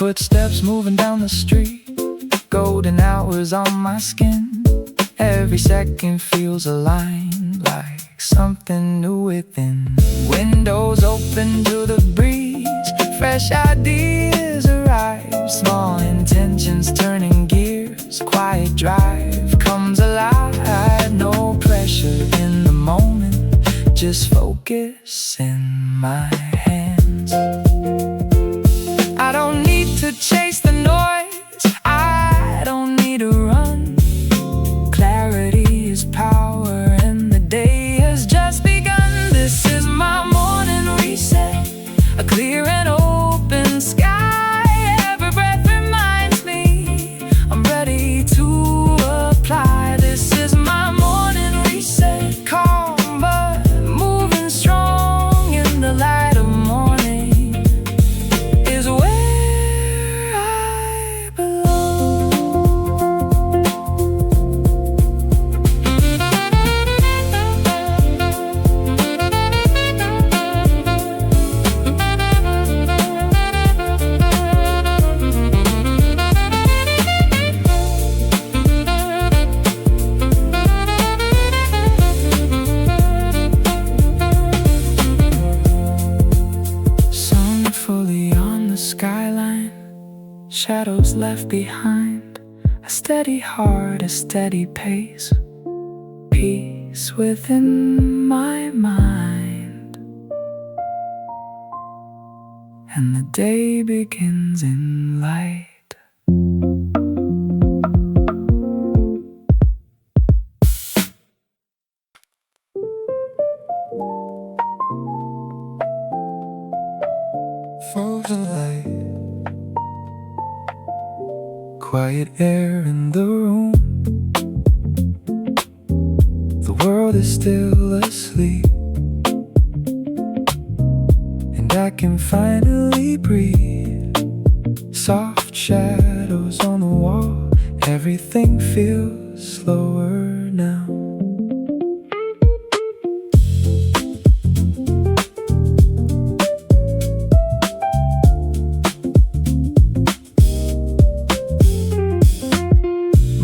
Footsteps moving down the street, golden hours on my skin. Every second feels aligned, like something new within. Windows open to the breeze, fresh ideas arrive. Small intentions turning gears, quiet drive comes alive. No pressure in the moment, just focus in my hands. I don't need to chase the noise, I don't need to run. Clarity is power and the day has just begun. This is my morning reset, a clear and open sky. Every breath reminds me I'm ready to apply. This is my morning reset, calm but moving strong in the light of morning is where shadows left behind, a steady heart, a steady pace, peace within my mind. And the day begins in light. Frozen light, quiet air in the room. The world is still asleep, and I can finally breathe. Soft shadows on the wall, everything feels slower now.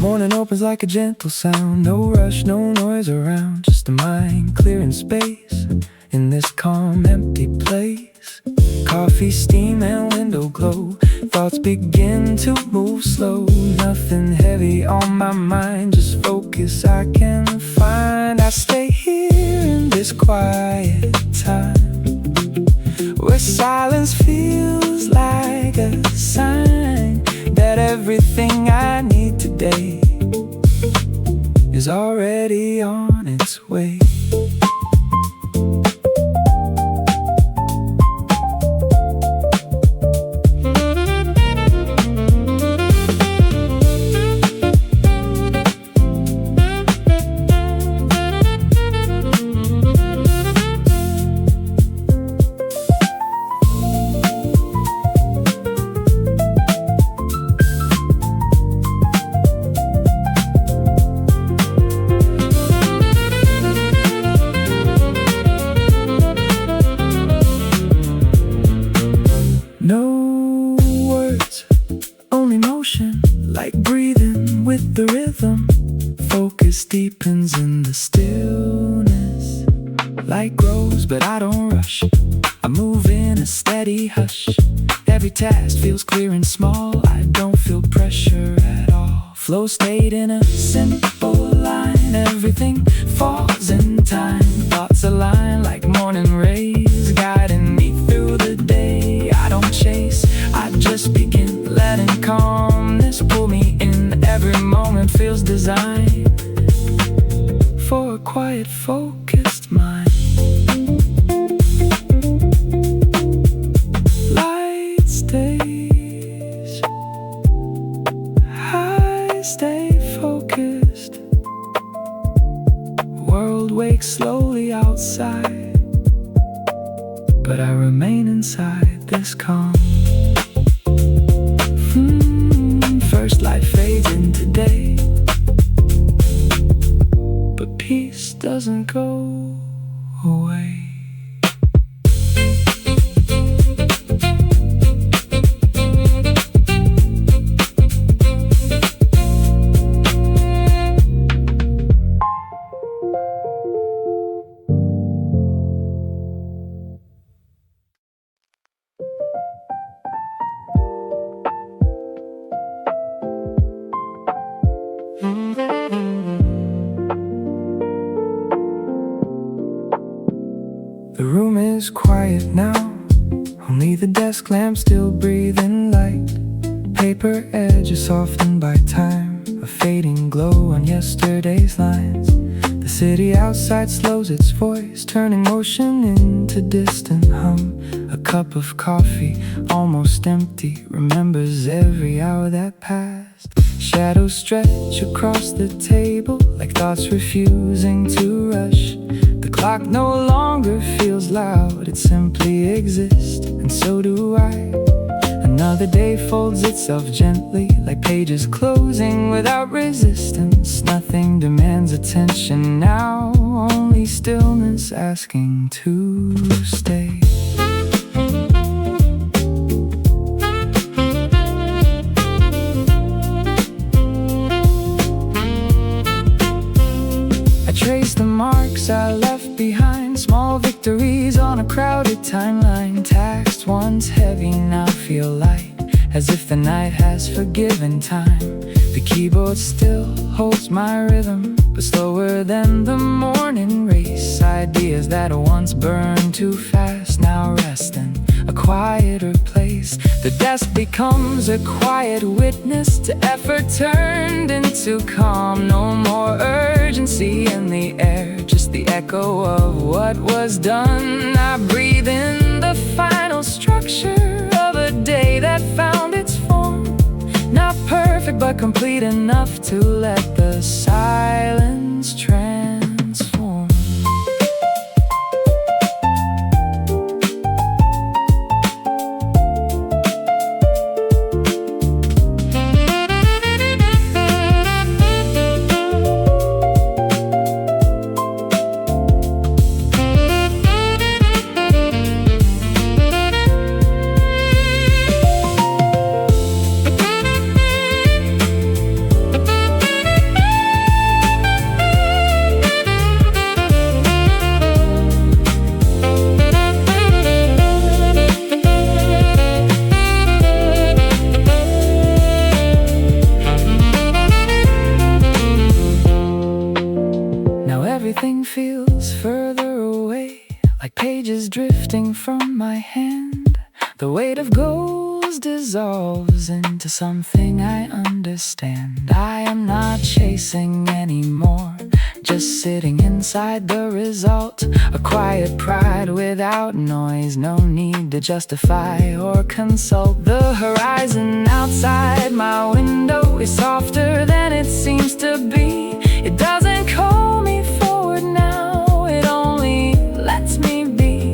Morning opens like a gentle sound, no rush, no noise around, just a mind clearing space in this calm, empty place. Coffee steam and window glow, thoughts begin to move slow. Nothing heavy on my mind, just focus I can find. I stay here in this quiet time, where silence feels like a sign that everything I need today is already on its way. deepens in the stillness. Light grows, but I don't rush. I move in a steady hush. Every task feels clear and small. I don't feel pressure at all. Flow stayed in a simple line. Everything falls in time. Thoughts align like morning rays, guiding me through the day. I don't chase, I just begin, letting calmness pull me in. Every moment feels designed for a quiet, focused mind. Light stays, I stay focused. World wakes slowly outside, but I remain inside this calm. First light fades into day, but peace doesn't go away. The room is quiet now, only the desk lamp still breathing light. Paper edges softened by time, a fading glow on yesterday's lines. The city outside slows its voice, turning motion into distant hum. A cup of coffee, almost empty, remembers every hour that passed. Shadows stretch across the table, like thoughts refusing to rush. The clock no longer feels loud, it simply exists, and so do I. Another day folds itself gently, like pages closing without resistance. Nothing demands attention now, only stillness asking to stay. Trace the marks I left behind, small victories on a crowded timeline. Taxed once heavy, now feel light, as if the night has forgiven time. The keyboard still holds my rhythm, but slower than the morning race. Ideas that once burned too fast now rest in a quieter place. The desk becomes a quiet witness to effort turned into calm. No more urgency in the air, just the echo of what was done. I breathe in the final structure of a day that found its form. Not perfect, but complete enough to let the silence transform. Everything feels further away, like pages drifting from my hand. The weight of goals dissolves into something I understand. I am not chasing anymore, just sitting inside the result. A quiet pride without noise, no need to justify or consult. The horizon outside my window is softer than it seems to be. It doesn't call me forward now, it only lets me be.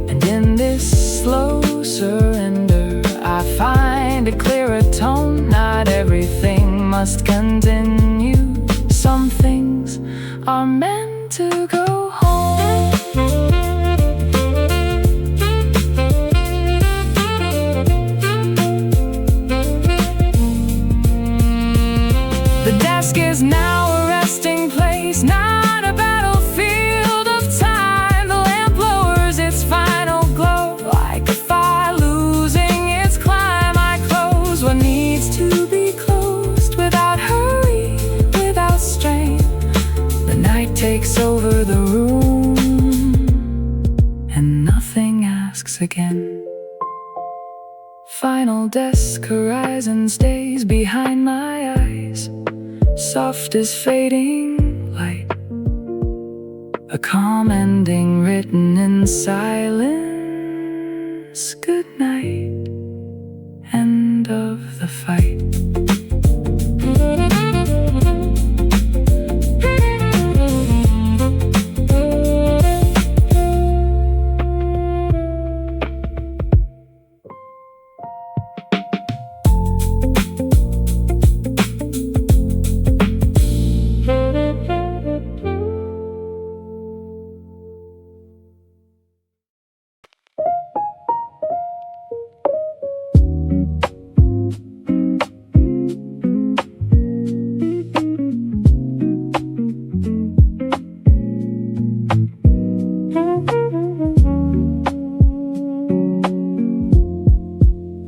And in this slow surrender, I find a clearer tone. Not everything must continue. Some things are meant to go home. The desk is now a resting place, nothing asks again. Final desk horizon stays behind my eyes, soft as fading light, a calm ending written in silence. Good night, end of the fight.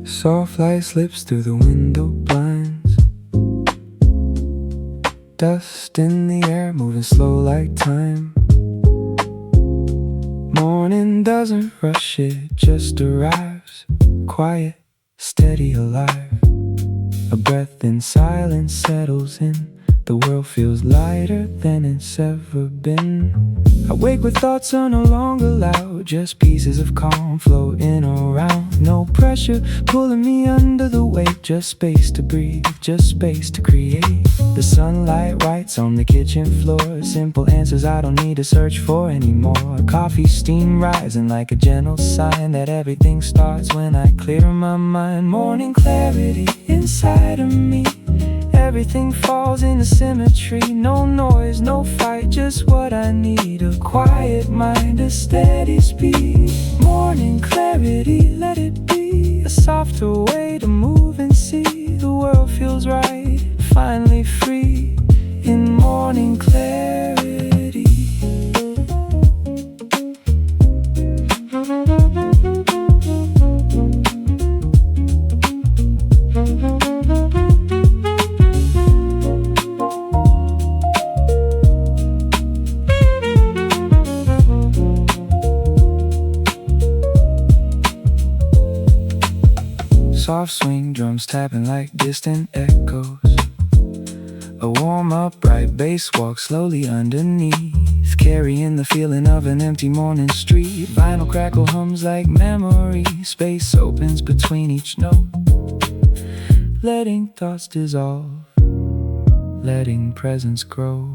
Soft light slips through the window blinds, dust in the air moving slow like time. Morning doesn't rush, it just arrives, quiet, steady, alive. A breath in silence settles in, the world feels lighter than it's ever been. I wake with thoughts are no longer loud, just pieces of calm floating around. No pressure pulling me under the weight, just space to breathe, just space to create. The sunlight writes on the kitchen floor, simple answers I don't need to search for anymore. Coffee steam rising like a gentle sign that everything starts when I clear my mind. Morning clarity inside of me, everything falls into symmetry. No noise, no fight, just what I need. A quiet mind, a steady speed. Morning clarity, let it be a softer way to move and see. The world feels right, finally free in morning clarity. Soft swing drums tapping like distant echoes. A warm upright bass walks slowly underneath, carrying the feeling of an empty morning street. Vinyl crackle hums like memory, space opens between each note, letting thoughts dissolve, letting presence grow.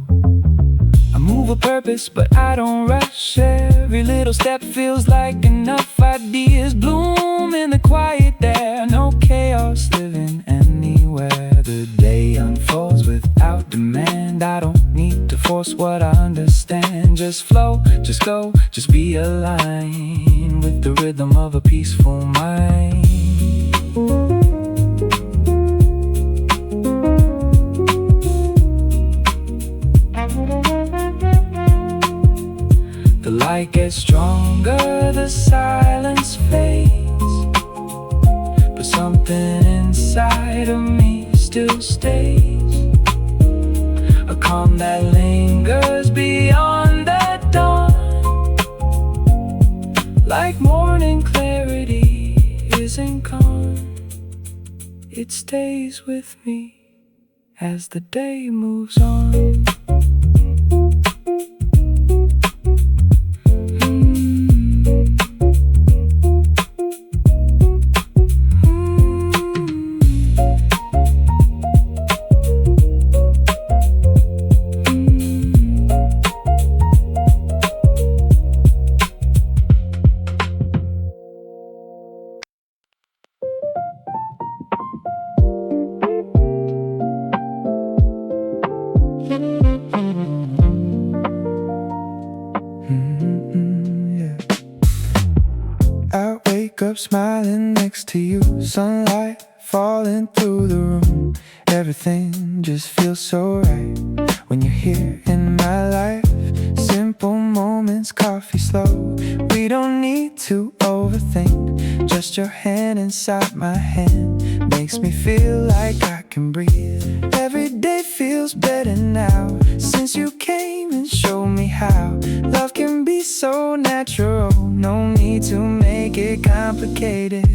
I move with purpose, but I don't rush. Every little step feels like enough ideas bloom in the quiet there. No chaos living anywhere. The day unfolds without demand. I don't need to force what I understand. Just flow, just go, just be aligned with the rhythm of a peaceful mind. The light gets stronger, the silence fades, but something inside of me still stays. A calm that lingers beyond the dawn, like morning clarity isn't gone. It stays with me as the day moves on. I wake up smiling next to you, sunlight falling through the room. Everything just feels so right when you're here in my life. Simple moments, coffee slow, we don't need to overthink. Just your hand inside my hand makes me feel like I can breathe. Every day feels feels better now, since you came and showed me how love can be so natural. No need to make it complicated.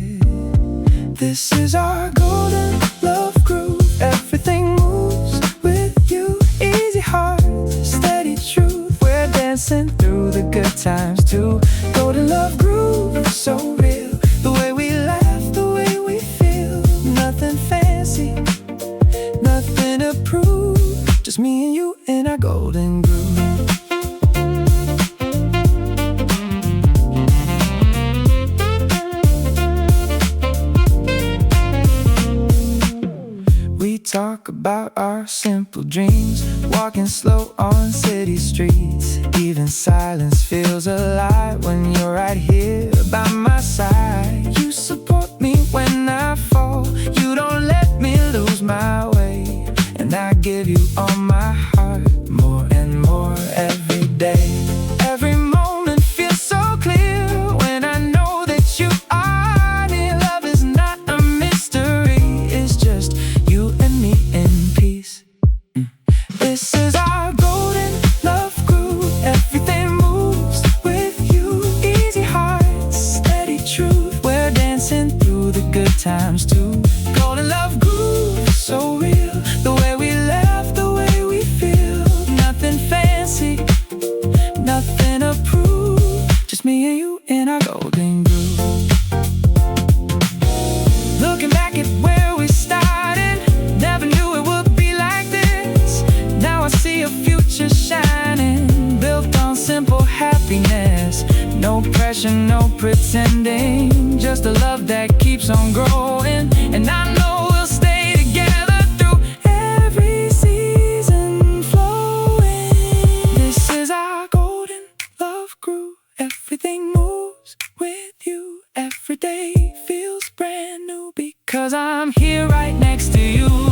This is our golden love groove. Everything moves with you. Easy heart, steady truth. We're dancing through the good times too. Golden love groove, so real. The way we laugh, the way we feel. Nothing fancy, nothing to prove. Just me and you in our golden groove. We talk about our simple dreams, walking slow on city streets. Even silence feels alive when you're right here by my side. You support me when I fall, you don't let me lose my way. And I give you all my heart, more and more every day. Every moment feels so clear when I know that you are near. Love is not a mystery, it's just you and me in peace. This is our golden love groove. Everything moves with you. Easy heart, steady truth. We're dancing through the good times too. Golden love groove, so real. The way we laugh, the way we feel. Nothing fancy, nothing to prove. Just me and you in our golden groove. Looking back at where we started, never knew it would be like this. Now I see a future shining, built on simple happiness. No pressure, no pretending, just a love that keeps on growing. And I know we'll stay together through every season flowing. This is our golden love groove. Everything moves with you. Every day feels brand new because I'm here right next to you.